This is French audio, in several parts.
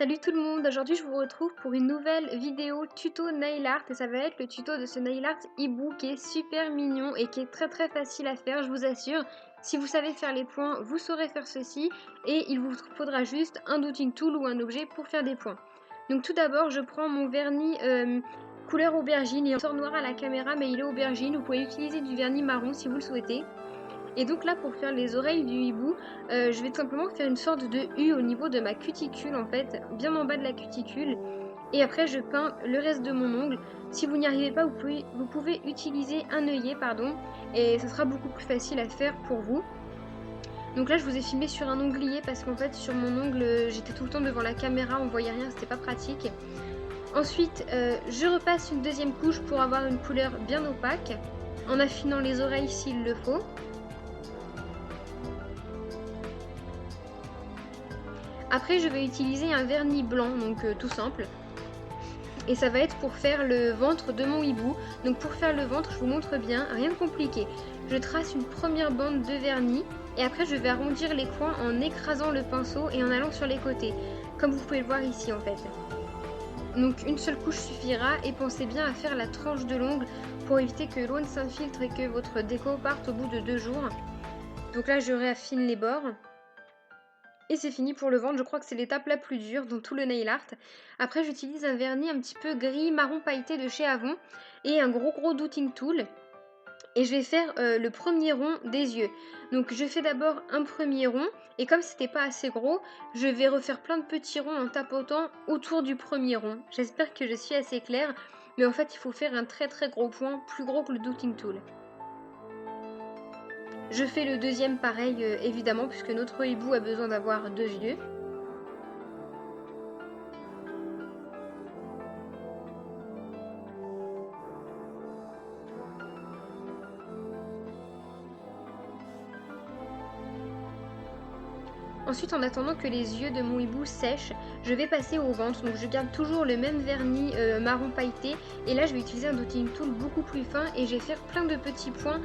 Salut tout le monde, aujourd'hui je vous retrouve pour une nouvelle vidéo tuto nail art et ça va être le tuto de ce nail art hibou qui est super mignon et qui est très facile à faire, je vous assure. Si vous savez faire les points, vous saurez faire ceci et il vous faudra juste un dotting tool ou un objet pour faire des points. Donc tout d'abord je prends mon vernis couleur aubergine, il sort noir à la caméra mais il est aubergine, vous pouvez utiliser du vernis marron si vous le souhaitez. Et donc là pour faire les oreilles du hibou, je vais tout simplement faire une sorte de U au niveau de ma cuticule en fait, bien en bas de la cuticule. Et après je peins le reste de mon ongle. Si vous n'y arrivez pas, vous pouvez utiliser un œillet, et ça sera beaucoup plus facile à faire pour vous. Donc là je vous ai filmé sur un onglier parce qu'en fait sur mon ongle j'étais tout le temps devant la caméra, on voyait rien, c'était pas pratique. Ensuite je repasse une deuxième couche pour avoir une couleur bien opaque, en affinant les oreilles s'il le faut. Après je vais utiliser un vernis blanc, donc tout simple. Et ça va être pour faire le ventre de mon hibou. Donc pour faire le ventre, je vous montre bien, rien de compliqué. Je trace une première bande de vernis et après je vais arrondir les coins en écrasant le pinceau et en allant sur les côtés. Comme vous pouvez le voir ici en fait. Donc une seule couche suffira et pensez bien à faire la tranche de l'ongle pour éviter que l'eau ne s'infiltre et que votre déco parte au bout de 2 jours. Donc là je réaffine les bords. Et c'est fini pour le ventre, je crois que c'est l'étape la plus dure dans tout le nail art. Après j'utilise un vernis un petit peu gris marron pailleté de chez Avon et un gros dotting tool. Et je vais faire le premier rond des yeux. Donc je fais d'abord un premier rond et comme c'était pas assez gros, je vais refaire plein de petits ronds en tapotant autour du premier rond. J'espère que je suis assez claire, mais en fait il faut faire un très gros point, plus gros que le dotting tool. Je fais le deuxième pareil évidemment puisque notre hibou a besoin d'avoir 2 yeux. Ensuite, en attendant que les yeux de mon hibou sèchent, je vais passer au ventre. Donc je garde toujours le même vernis marron pailleté. Et là, je vais utiliser un dotting tool beaucoup plus fin et je vais faire plein de petits points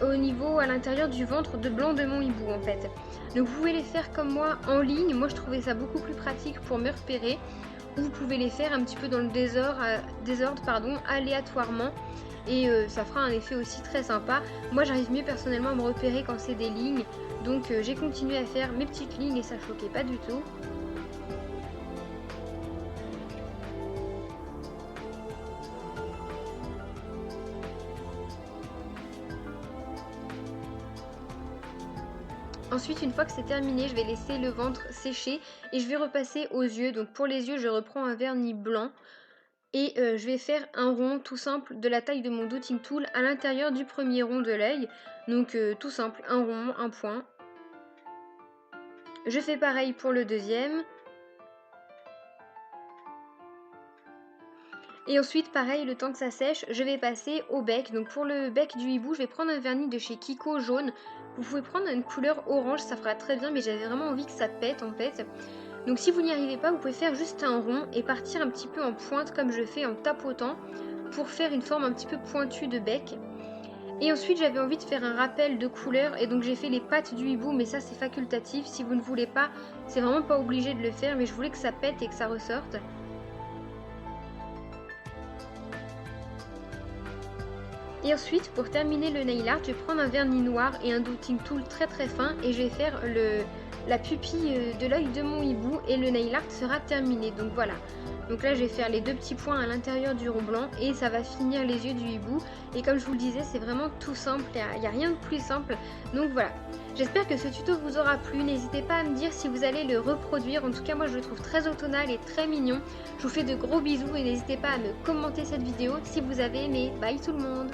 au niveau, à l'intérieur du ventre de blanc de mon hibou en fait. Donc vous pouvez les faire comme moi en ligne. Moi, je trouvais ça beaucoup plus pratique pour me repérer. Ou vous pouvez les faire un petit peu dans le désordre, aléatoirement. Et ça fera un effet aussi très sympa. Moi j'arrive mieux personnellement à me repérer quand c'est des lignes, donc j'ai continué à faire mes petites lignes et ça choquait pas du tout. Ensuite, une fois que c'est terminé, je vais laisser le ventre sécher et je vais repasser aux yeux. Donc pour les yeux, je reprends un vernis blanc. Et je vais faire un rond tout simple de la taille de mon dotting tool à l'intérieur du premier rond de l'œil. Donc tout simple, un rond, un point. Je fais pareil pour le deuxième. Et ensuite pareil, le temps que ça sèche, je vais passer au bec. Donc pour le bec du hibou, je vais prendre un vernis de chez Kiko jaune. Vous pouvez prendre une couleur orange, ça fera très bien, mais j'avais vraiment envie que ça pète en fait. Donc si vous n'y arrivez pas, vous pouvez faire juste un rond et partir un petit peu en pointe comme je fais en tapotant pour faire une forme un petit peu pointue de bec. Et ensuite j'avais envie de faire un rappel de couleur et donc j'ai fait les pattes du hibou, mais ça c'est facultatif, si vous ne voulez pas, c'est vraiment pas obligé de le faire, mais je voulais que ça pète et que ça ressorte. Et ensuite pour terminer le nail art, je vais prendre un vernis noir et un dotting tool très fin et je vais faire la pupille de l'œil de mon hibou et le nail art sera terminé. Donc voilà. Donc là je vais faire les 2 petits points à l'intérieur du rond blanc et ça va finir les yeux du hibou. Et comme je vous le disais, c'est vraiment tout simple, il n'y a rien de plus simple. Donc voilà. J'espère que ce tuto vous aura plu. N'hésitez pas à me dire si vous allez le reproduire. En tout cas moi je le trouve très automnal et très mignon. Je vous fais de gros bisous et n'hésitez pas à me commenter cette vidéo si vous avez aimé. Bye tout le monde.